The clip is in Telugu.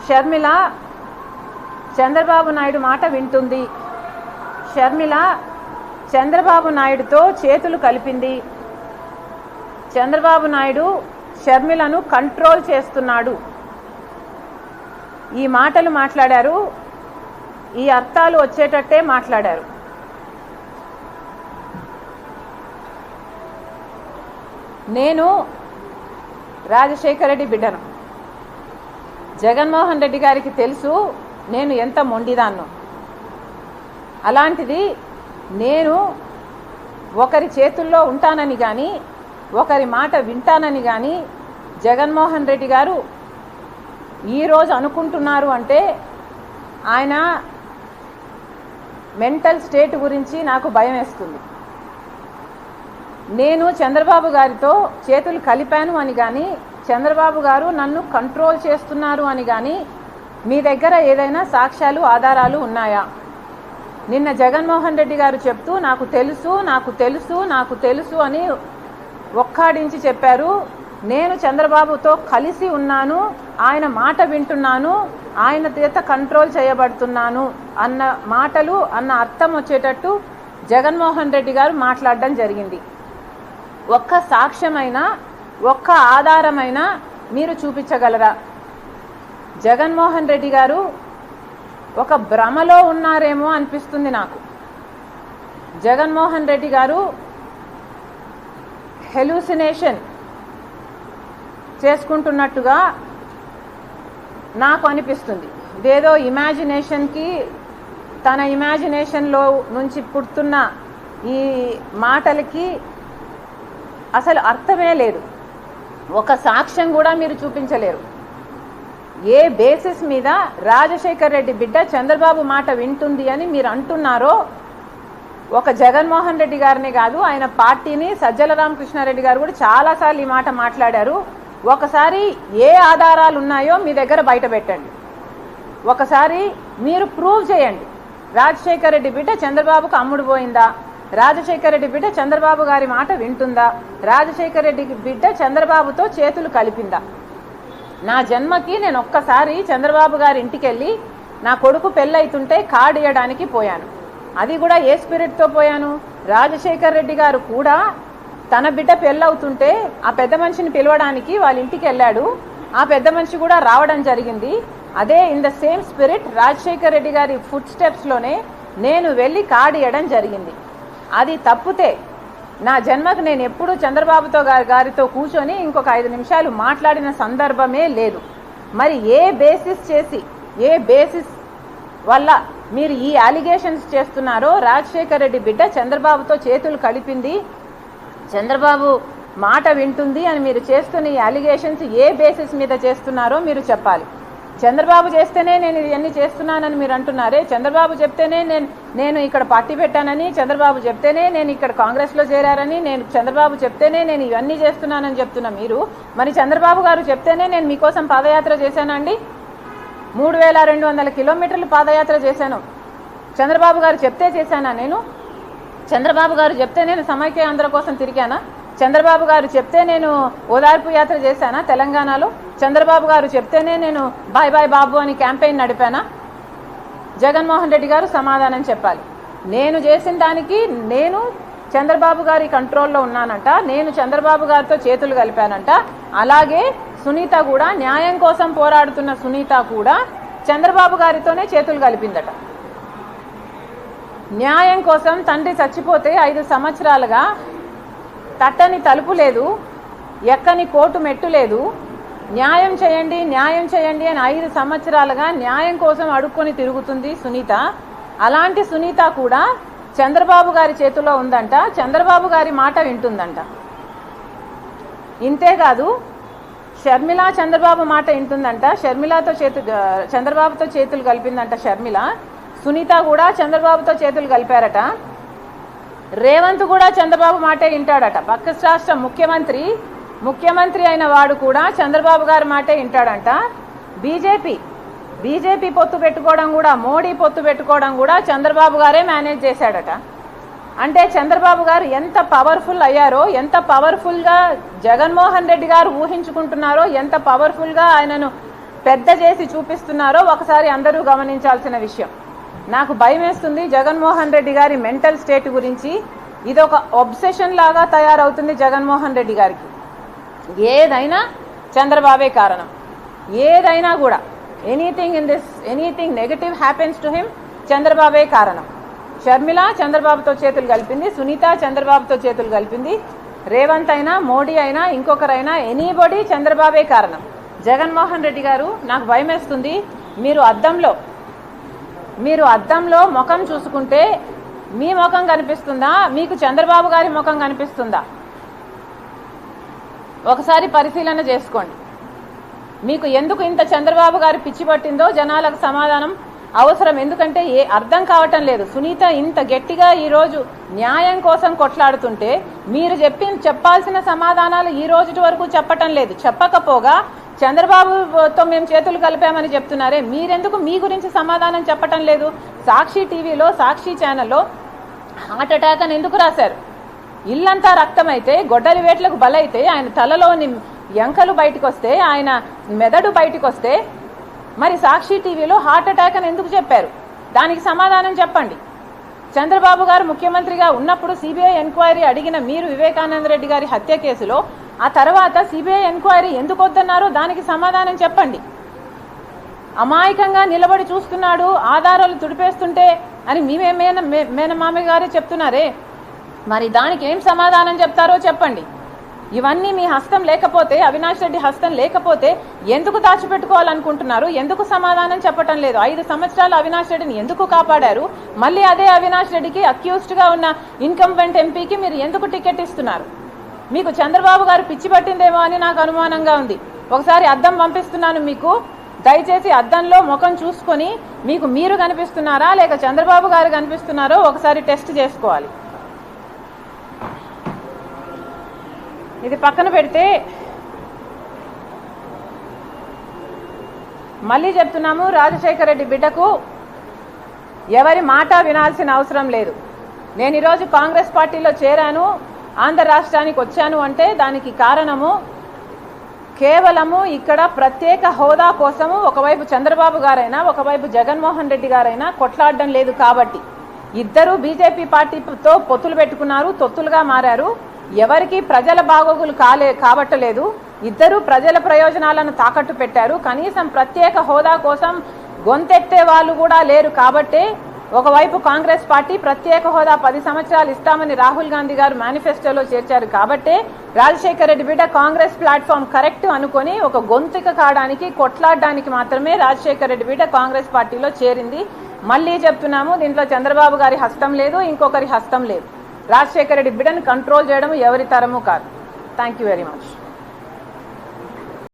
షర్మిల చంద్రబాబు నాయుడు మాట వింటుంది, షర్మిల చంద్రబాబు నాయుడుతో చేతులు కలిపింది, చంద్రబాబు నాయుడు షర్మిలను కంట్రోల్ చేస్తున్నాడు, ఈ మాటలు మాట్లాడారు. ఈ అర్థాలు వచ్చేటట్టే మాట్లాడారు. నేను రాజశేఖర రెడ్డి బిడ్డను. జగన్మోహన్ రెడ్డి గారికి తెలుసు నేను ఎంత మొండిదాన్నో. అలాంటిది నేను ఒకరి చేతుల్లో ఉంటానని కానీ ఒకరి మాట వింటానని కానీ జగన్మోహన్ రెడ్డి గారు ఈరోజు అనుకుంటున్నారు అంటే ఆయన మెంటల్ స్టేట్ గురించి నాకు భయం వేస్తుంది. నేను చంద్రబాబు గారితో చేతులు కలిపాను అని కానీ చంద్రబాబు గారు నన్ను కంట్రోల్ చేస్తున్నారు అని కానీ మీ దగ్గర ఏదైనా సాక్ష్యాలు ఆధారాలు ఉన్నాయా? నిన్న జగన్మోహన్ రెడ్డి గారు చెప్తూ నాకు తెలుసు నాకు తెలుసు నాకు తెలుసు అని ఒక్కాడించి చెప్పారు. నేను చంద్రబాబుతో కలిసి ఉన్నాను, ఆయన మాట వింటున్నాను, ఆయన చేత కంట్రోల్ చేయబడుతున్నాను అన్న మాటలు అన్న అర్థం వచ్చేటట్టు జగన్మోహన్ రెడ్డి గారు మాట్లాడడం జరిగింది. ఒక్క సాక్ష్యమైనా ఒక్క ఆధారమైనా మీరు చూపించగలరా? జగన్మోహన్ రెడ్డి గారు ఒక భ్రమలో ఉన్నారేమో అనిపిస్తుంది నాకు. జగన్మోహన్ రెడ్డి గారు హెలూసినేషన్ చేసుకుంటున్నట్టుగా నాకు అనిపిస్తుంది. ఇదేదో ఇమాజినేషన్కి తన ఇమాజినేషన్లో నుంచి పుడుతున్న ఈ మాటలకి అసలు అర్థమే లేదు. ఒక సాక్ష్యం కూడా మీరు చూపించలేరు. ఏ బేసిస్ మీద రాజశేఖర్ రెడ్డి బిడ్డ చంద్రబాబు మాట వింటుంది అని మీరు అంటున్నారో ఒక జగన్మోహన్ రెడ్డి గారిని కాదు, ఆయన పార్టీని సజ్జల రామకృష్ణారెడ్డి గారు కూడా చాలాసార్లు ఈ మాట మాట్లాడారు. ఒకసారి ఏ ఆధారాలు ఉన్నాయో మీ దగ్గర బయట పెట్టండి, ఒకసారి మీరు ప్రూవ్ చేయండి. రాజశేఖర్ రెడ్డి బిడ్డ చంద్రబాబుకు అమ్ముడు పోయిందా? రాజశేఖర్ రెడ్డి బిడ్డ చంద్రబాబు గారి మాట వింటుందా? రాజశేఖర్ రెడ్డి బిడ్డ చంద్రబాబుతో చేతులు కలిపిందా? నా జన్మకి నేను ఒక్కసారి చంద్రబాబు గారి ఇంటికి వెళ్ళి నా కొడుకు పెళ్ళైతుంటే కార్డు ఇవ్వడానికి పోయాను. అది కూడా ఏ స్పిరిట్తో పోయాను? రాజశేఖర్ రెడ్డి గారు కూడా తన బిడ్డ పెళ్ళవుతుంటే ఆ పెద్ద మనిషిని పిలవడానికి వాళ్ళ ఇంటికి వెళ్ళాడు. ఆ పెద్ద మనిషి కూడా రావడం జరిగింది. అదే in the same spirit Rajasekhar Reddy గారి ఫుట్ స్టెప్స్లోనే నేను వెళ్ళి కార్డు ఇవ్వడం జరిగింది. అది తప్పితే నా జన్మకు నేను ఎప్పుడూ చంద్రబాబుతో గారితో కూర్చొని ఇంకొక 5 నిమిషాలు మాట్లాడిన సందర్భమే లేదు. మరి ఏ బేసిస్ చేసి ఏ బేసిస్ వల్ల మీరు ఈ అలిగేషన్స్ చేస్తున్నారో? రాజశేఖర్ రెడ్డి బిడ్డ చంద్రబాబుతో చేతులు కలిపింది, చంద్రబాబు మాట వింటుంది అని మీరు చేస్తున్న ఈ అలిగేషన్స్ ఏ బేసిస్ మీద చేస్తున్నారో మీరు చెప్పాలి. చంద్రబాబు చేస్తేనే నేను ఇవన్నీ చేస్తున్నానని మీరు అంటున్నారే. చంద్రబాబు చెప్తేనే నేను ఇక్కడ పార్టీ పెట్టానని, చంద్రబాబు చెప్తేనే నేను ఇక్కడ కాంగ్రెస్లో చేరారని, చంద్రబాబు చెప్తేనే నేను ఇవన్నీ చేస్తున్నానని చెప్తున్నా మీరు. మరి చంద్రబాబు గారు చెప్తేనే నేను మీకోసం పాదయాత్ర చేశానండి. 3200 కిలోమీటర్లు పాదయాత్ర చేశాను. చంద్రబాబు గారు చెప్తే చేశానా నేను? చంద్రబాబు గారు చెప్తే నేను సమైక్య ఆంధ్ర కోసం తిరిగానా? చంద్రబాబు గారు చెప్తే నేను ఓదార్పు యాత్ర చేశానా తెలంగాణలో? చంద్రబాబు గారు చెప్తేనే నేను బాయ్ బాయ్ బాబు అని క్యాంపెయిన్ నడిపానా? జగన్మోహన్ రెడ్డి గారు సమాధానం చెప్పాలి. నేను చేసిన దానికి నేను చంద్రబాబు గారి కంట్రోల్లో ఉన్నానంట, నేను చంద్రబాబు గారితో చేతులు కలిపానంట. అలాగే సునీత కూడా, న్యాయం కోసం పోరాడుతున్న సునీత కూడా చంద్రబాబు గారితోనే చేతులు కలిపిందట. న్యాయం కోసం తండ్రి చచ్చిపోతే 5 సంవత్సరాలుగా తట్టని తలుపు లేదు, ఎక్కని కోర్టు మెట్టు లేదు. న్యాయం చేయండి న్యాయం చేయండి అని 5 సంవత్సరాలుగా న్యాయం కోసం అడుక్కొని తిరుగుతుంది సునీత. అలాంటి సునీత కూడా చంద్రబాబు గారి చేతిలో ఉందంట, చంద్రబాబు గారి మాట వింటుందంట. ఇంతేకాదు షర్మిల చంద్రబాబు మాట వింటుందంట, చంద్రబాబుతో చేతులు కలిపిందంట షర్మిల. సునీత కూడా చంద్రబాబుతో చేతులు కలిపారట. రేవంత్ కూడా చంద్రబాబు మాటే వింటాడట. పక్క రాష్ట్ర ముఖ్యమంత్రి అయిన వాడు కూడా చంద్రబాబు గారి మాటే వింటాడంట. బీజేపీ పొత్తు పెట్టుకోవడం కూడా, మోడీ పొత్తు పెట్టుకోవడం కూడా చంద్రబాబు గారే మేనేజ్ చేశాడట. అంటే చంద్రబాబు గారు ఎంత పవర్ఫుల్ అయ్యారో, ఎంత పవర్ఫుల్గా జగన్మోహన్ రెడ్డి గారు ఊహించుకుంటున్నారో, ఎంత పవర్ఫుల్గా ఆయనను పెద్ద చేసి చూపిస్తున్నారో ఒకసారి అందరూ గమనించాల్సిన విషయం. నాకు భయమేస్తుంది జగన్మోహన్ రెడ్డి గారి మెంటల్ స్టేట్ గురించి. ఇది ఒక ఒబ్సెషన్ లాగా తయారవుతుంది జగన్మోహన్ రెడ్డి గారికి. ఏదైనా చంద్రబాబే కారణం. ఏదైనా కూడా anything negative happens to him, చంద్రబాబే కారణం. షర్మిల చంద్రబాబుతో చేతులు కలిపింది, సునీత చంద్రబాబుతో చేతులు కలిపింది, రేవంత్ అయినా మోడీ అయినా ఇంకొకరైనా ఎనీబడి చంద్రబాబే కారణం. జగన్మోహన్ రెడ్డి గారు నాకు భయమేస్తుంది. మీరు అద్దంలో ముఖం చూసుకుంటే మీ ముఖం కనిపిస్తుందా, మీకు చంద్రబాబు గారి ముఖం కనిపిస్తుందా? ఒకసారి పరిశీలన చేసుకోండి. మీకు ఎందుకు ఇంత చంద్రబాబు గారి పిచ్చి పట్టిందో జనాలకు సమాధానం అవసరం. ఎందుకంటే అర్థం కావటం లేదు. సునీత ఇంత గట్టిగా ఈరోజు న్యాయం కోసం కొట్లాడుతుంటే మీరు చెప్పాల్సిన సమాధానాలు ఈ రోజు వరకు చెప్పటం లేదు. చెప్పకపోగా చంద్రబాబుతో మేము చేతులు కలిపామని చెప్తున్నారే, మీరెందుకు మీ గురించి సమాధానం చెప్పటం లేదు? సాక్షి టీవీలో, సాక్షి ఛానల్లో హార్ట్ అటాక్ అని ఎందుకు రాశారు? ఇల్లంతా రక్తమైతే, గొడ్డలి వేట్లకు బలైతే, ఆయన తలలోని ఎంకలు బయటకు వస్తే, ఆయన మెదడు బయటకు వస్తే, మరి సాక్షి టీవీలో హార్ట్ అటాక్ అని ఎందుకు చెప్పారు? దానికి సమాధానం చెప్పండి. చంద్రబాబు గారు ముఖ్యమంత్రిగా ఉన్నప్పుడు సిబిఐ ఎంక్వైరీ అడిగిన మీరు వివేకానంద రెడ్డి గారి హత్య కేసులో ఆ తర్వాత సిబిఐ ఎంక్వైరీ ఎందుకు వద్దన్నారో దానికి సమాధానం చెప్పండి. అమాయకంగా నిలబడి చూస్తున్నాడు ఆధారాలు తుడిపేస్తుంటే అని మేనమామ గారే చెప్తున్నారే, మరి దానికి ఏం సమాధానం చెప్తారో చెప్పండి. ఇవన్నీ మీ హస్తం లేకపోతే, అవినాష్ రెడ్డి హస్తం లేకపోతే ఎందుకు దాచిపెట్టుకోవాలనుకుంటున్నారు? ఎందుకు సమాధానం చెప్పటం లేదు? 5 సంవత్సరాలు అవినాష్ రెడ్డిని ఎందుకు కాపాడారు? మళ్ళీ అదే అవినాష్ రెడ్డికి అక్యూజ్డ్గా ఉన్న ఇన్కంబెంట్ ఎంపీకి మీరు ఎందుకు టికెట్ ఇస్తున్నారు? మీకు చంద్రబాబు గారు పిచ్చి పట్టిందేమో అని నాకు అనుమానంగా ఉంది. ఒకసారి అద్దం పంపిస్తున్నాను మీకు. దయచేసి అద్దంలో ముఖం చూసుకొని మీకు మీరు కనిపిస్తున్నారా లేక చంద్రబాబు గారు కనిపిస్తున్నారో ఒకసారి టెస్ట్ చేసుకోవాలి. ఇది పక్కన పెడితే మళ్ళీ చెప్తున్నాము, రాజశేఖర రెడ్డి బిడ్డకు ఎవరి మాట వినాల్సిన అవసరం లేదు. నేను ఈరోజు కాంగ్రెస్ పార్టీలో చేరాను, ఆంధ్ర రాష్ట్రానికి వచ్చాను అంటే దానికి కారణము కేవలము ఇక్కడ ప్రత్యేక హోదా కోసము ఒకవైపు చంద్రబాబు గారైనా ఒకవైపు జగన్మోహన్ రెడ్డి గారైనా కొట్లాడడం లేదు కాబట్టి. ఇద్దరు బీజేపీ పార్టీతో పొత్తులు పెట్టుకున్నారు, తొత్తులుగా మారారు. ఎవరికి ప్రజల బాగోగులు కాబట్టలేదు. ఇద్దరు ప్రజల ప్రయోజనాలను తాకట్టు పెట్టారు. కనీసం ప్రత్యేక హోదా కోసం గొంతెత్తే వాళ్ళు కూడా లేరు. కాబట్టే ఒకవైపు కాంగ్రెస్ పార్టీ ప్రత్యేక హోదా 10 సంవత్సరాలు ఇస్తామని రాహుల్ గాంధీ గారు మేనిఫెస్టోలో చేర్చారు. కాబట్టే రాజశేఖర రెడ్డి బిడ్డ కాంగ్రెస్ ప్లాట్ఫామ్ కరెక్ట్ అనుకొని ఒక గొంతుక కాడానికి కొట్లాడడానికి మాత్రమే రాజశేఖర రెడ్డి బిడ్డ కాంగ్రెస్ పార్టీలో చేరింది. మళ్ళీ చెప్తున్నాము, దీంట్లో చంద్రబాబు గారి హస్తం లేదు, ఇంకొకరి హస్తం లేదు. రాజశేఖర రెడ్డి బిడ్డను కంట్రోల్ చేయడం ఎవరి తరము కాదు. Thank you very much.